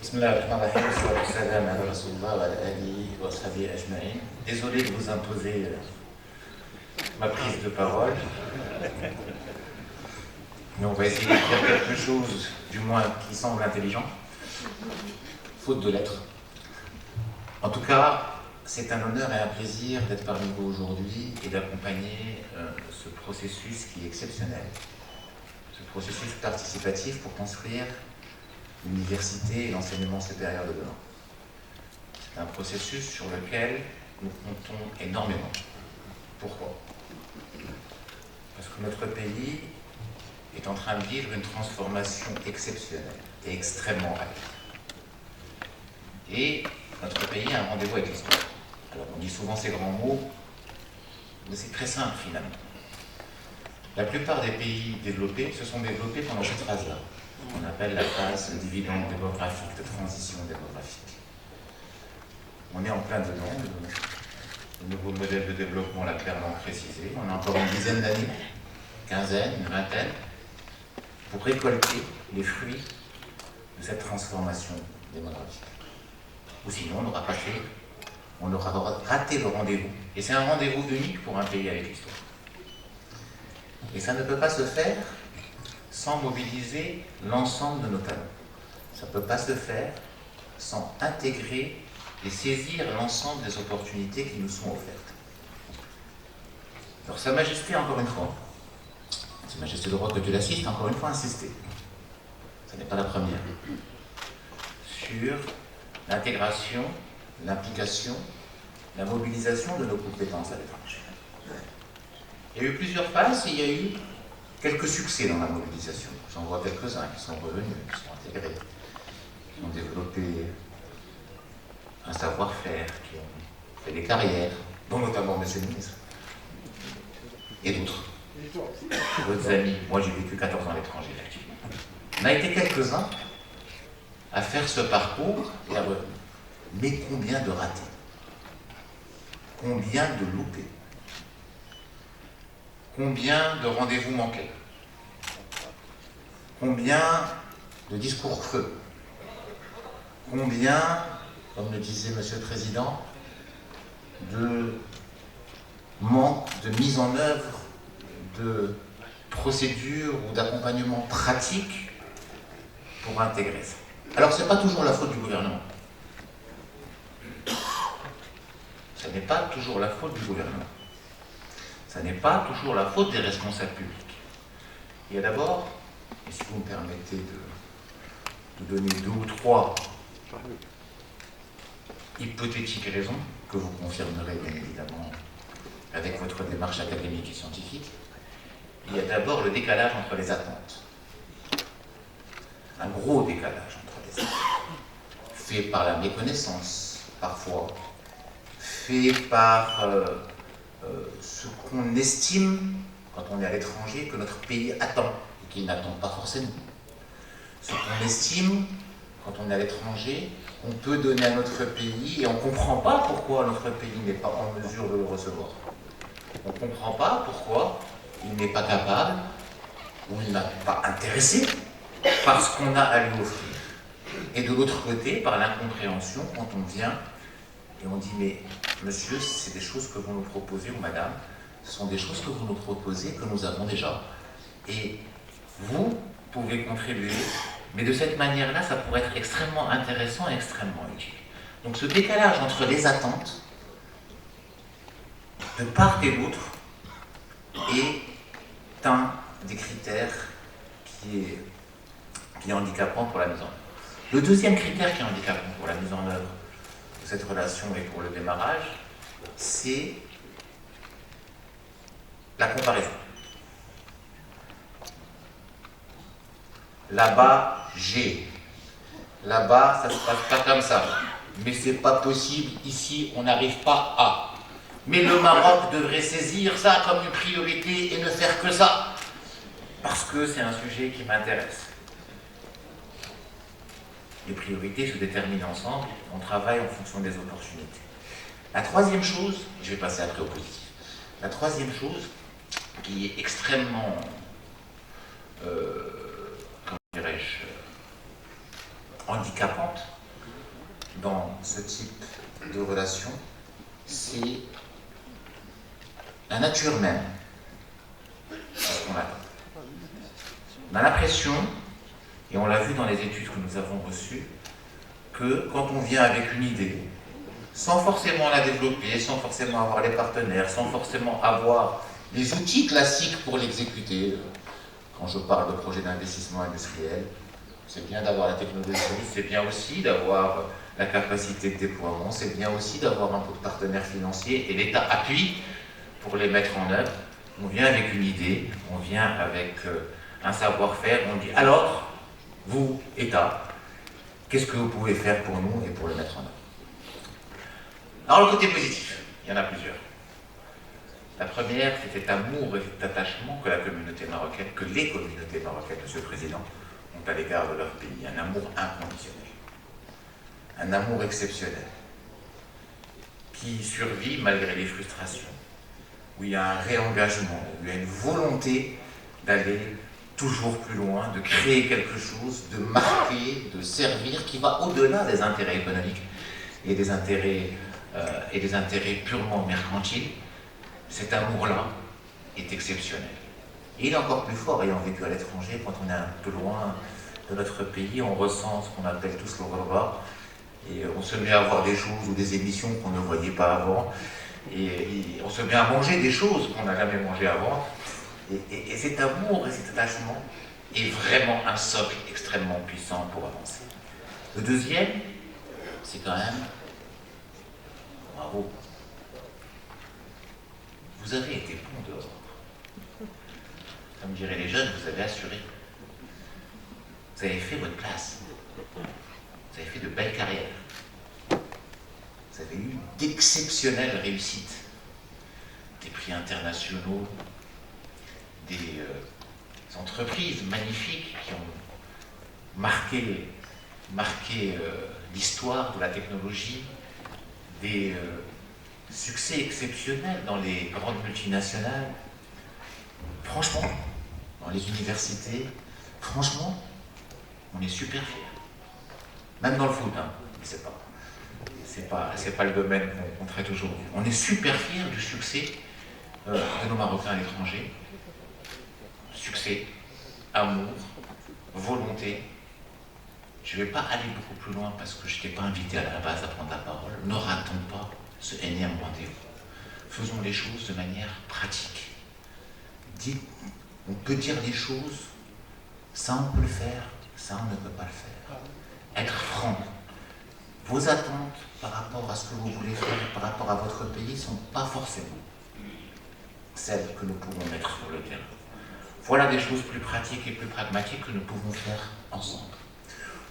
بسم الله الرحمن الرحيم والصلاة والسلام على رسول الله وعلى آله وصحبه أجمعين. Désolé de vous imposer ma prise de parole, mais on va essayer de faire quelque chose, du moins qui semble intelligent, faute de l'être. En tout cas, c'est un honneur et un plaisir d'être parmi vous aujourd'hui et d'accompagner ce processus qui est exceptionnel, ce processus participatif pour construire l'université et l'enseignement supérieur de demain. C'est un processus sur lequel nous comptons énormément. Pourquoi? Parce que notre pays est en train de vivre une transformation exceptionnelle et extrêmement rapide. Et notre pays a un rendez-vous avec l'histoire. Alors on dit souvent ces grands mots, mais c'est très simple finalement. La plupart des pays développés se sont développés pendant cette phase-là. On appelle la phase de dividende démographique, de transition démographique. On est en plein dedans, le nouveau modèle de développement l'a clairement précisé. On a encore une dizaine d'années, quinzaine, une vingtaine, pour récolter les fruits de cette transformation démographique. Ou sinon, on aura raté le rendez-vous. Et c'est un rendez-vous unique pour un pays avec l'histoire. Et ça ne peut pas se faire sans mobiliser l'ensemble de nos talents. Ça ne peut pas se faire sans intégrer et saisir l'ensemble des opportunités qui nous sont offertes. Alors Sa Majesté, encore une fois, Sa Majesté le roi que tu l'assistes, encore une fois insisté, ce n'est pas la première, sur l'intégration, l'implication, la mobilisation de nos compétences à l'étranger. Il y a eu plusieurs phases et il y a eu quelques succès dans la mobilisation. J'en vois quelques-uns qui sont revenus, qui sont intégrés, qui ont développé un savoir-faire, qui ont fait des carrières, dont notamment M. le ministre, et d'autres. D'autres amis. Moi, j'ai vécu 14 ans à l'étranger, effectivement. On a été quelques-uns à faire ce parcours et à revenir. Mais combien de ratés? Combien de loupés? Combien de rendez-vous manqués? Combien de discours feux? Combien, comme le disait M. le Président, de manque de mise en œuvre de procédures ou d'accompagnement pratique pour intégrer ça? Alors, ce n'est pas toujours la faute du gouvernement. Ce n'est pas toujours la faute du gouvernement. Ce n'est pas toujours la faute des responsables publics. Il y a d'abord, et si vous me permettez de donner 2 ou 3 hypothétiques raisons, que vous confirmerez bien évidemment avec votre démarche académique et scientifique, il y a d'abord le décalage entre les attentes. Un gros décalage entre les attentes, fait par la méconnaissance, parfois, fait par ce qu'on estime, quand on est à l'étranger, que notre pays attend, et qu'il n'attend pas forcément. Ce qu'on estime, quand on est à l'étranger, qu'on peut donner à notre pays, et on ne comprend pas pourquoi notre pays n'est pas en mesure de le recevoir. On ne comprend pas pourquoi il n'est pas capable, ou il n'a pas intéressé, par ce qu'on a à lui offrir. Et de l'autre côté, par l'incompréhension, quand on vient et on dit, mais monsieur, c'est des choses que vous nous proposez, ou madame, ce sont des choses que vous nous proposez, que nous avons déjà. Et vous pouvez contribuer, mais de cette manière-là, ça pourrait être extrêmement intéressant et extrêmement utile. Donc ce décalage entre les attentes, de part et d'autre, est un des critères qui est handicapant pour la mise en œuvre. Le deuxième critère qui est handicapant pour la mise en œuvre de cette relation et pour le démarrage, c'est la comparaison. Là-bas, j'ai. Là-bas, ça ne se passe pas comme ça. Mais c'est pas possible, ici, on n'arrive pas à. Mais le Maroc devrait saisir ça comme une priorité et ne faire que ça. Parce que c'est un sujet qui m'intéresse. Les priorités se déterminent ensemble, on travaille en fonction des opportunités. La troisième chose, je vais passer après au positif, la troisième chose qui est extrêmement, comment dirais-je, handicapante dans ce type de relation, c'est la nature même. C'est ce qu'on attend. On a l'impression, et on l'a vu dans les études que nous avons reçues, que quand on vient avec une idée, sans forcément la développer, sans forcément avoir les partenaires, sans forcément avoir les outils classiques pour l'exécuter, quand je parle de projet d'investissement industriel, c'est bien d'avoir la technologie, c'est bien aussi d'avoir la capacité de déploiement, c'est bien aussi d'avoir un peu de partenaires financiers, et l'État appuie pour les mettre en œuvre. On vient avec une idée, on vient avec un savoir-faire, on dit alors, vous, État, qu'est-ce que vous pouvez faire pour nous et pour le mettre en œuvre? Alors le côté positif, il y en a plusieurs. La première, c'est cet amour et cet attachement que la communauté marocaine, que les communautés marocaines, Monsieur le Président, ont à l'égard de leur pays. Un amour inconditionnel, un amour exceptionnel, qui survit malgré les frustrations, où il y a un réengagement, où il y a une volonté d'aller toujours plus loin, de créer quelque chose, de marquer, de servir, qui va au-delà des intérêts économiques et des intérêts purement mercantiles. Cet amour-là est exceptionnel. Et il est encore plus fort ayant vécu à l'étranger. Quand on est un peu loin de notre pays, on ressent ce qu'on appelle tous le ghurba, et on se met à voir des choses ou des émissions qu'on ne voyait pas avant, et on se met à manger des choses qu'on n'a jamais mangées avant. Et cet amour et cet attachement est vraiment un socle extrêmement puissant pour avancer. Le deuxième, c'est quand même, bravo, vous avez été bon dehors. Comme diraient les jeunes, vous avez assuré. Vous avez fait votre place. Vous avez fait de belles carrières. Vous avez eu d'exceptionnelles réussites. Des prix internationaux, des entreprises magnifiques qui ont marqué l'histoire de la technologie, des succès exceptionnels dans les grandes multinationales. Franchement, dans les universités, franchement, on est super fiers. Même dans le foot, hein, c'est pas le domaine qu'on traite aujourd'hui. On est super fiers du succès de nos Marocains à l'étranger. Succès, amour, volonté. Je ne vais pas aller beaucoup plus loin parce que je n'étais pas invité à la base à prendre la parole. Ne ratons pas ce énième rendez-vous. Faisons les choses de manière pratique. On peut dire des choses, ça on peut le faire, ça on ne peut pas le faire. Être franc. Vos attentes par rapport à ce que vous voulez faire, par rapport à votre pays, ne sont pas forcément celles que nous pouvons mettre sur le terrain. Voilà des choses plus pratiques et plus pragmatiques que nous pouvons faire ensemble.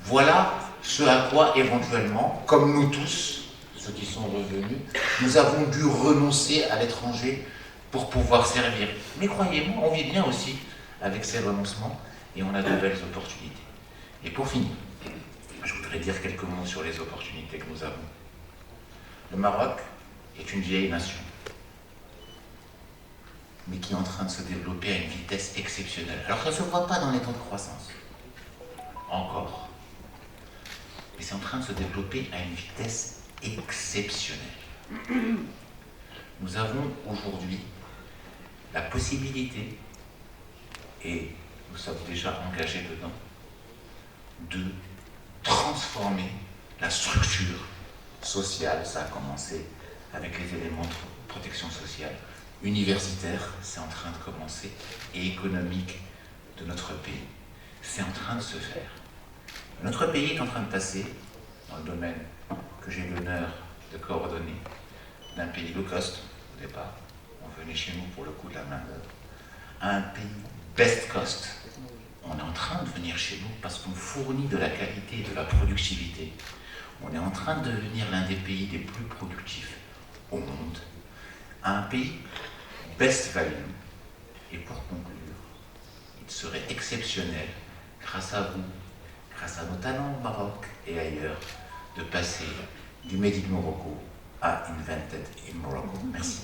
Voilà ce à quoi éventuellement, comme nous tous, ceux qui sont revenus, nous avons dû renoncer à l'étranger pour pouvoir servir. Mais croyez-moi, on vit bien aussi avec ces renoncements et on a de belles opportunités. Et pour finir, je voudrais dire quelques mots sur les opportunités que nous avons. Le Maroc est une vieille nation, mais qui est en train de se développer à une vitesse exceptionnelle. Alors ça ne se voit pas dans les taux de croissance, encore. Mais c'est en train de se développer à une vitesse exceptionnelle. Nous avons aujourd'hui la possibilité, et nous sommes déjà engagés dedans, de transformer la structure sociale. Ça a commencé avec les éléments de protection sociale. Universitaire, c'est en train de commencer, et économique de notre pays. C'est en train de se faire. Notre pays est en train de passer, dans le domaine que j'ai l'honneur de coordonner, d'un pays low cost, au départ, on venait chez nous pour le coût de la main-d'œuvre, à un pays best cost. On est en train de venir chez nous parce qu'on fournit de la qualité et de la productivité. On est en train de devenir l'un des pays les plus productifs au monde, à un pays best value. Et pour conclure, il serait exceptionnel, grâce à vous, grâce à nos talents au Maroc et ailleurs, de passer du Made in Morocco à Invented in Morocco. Merci.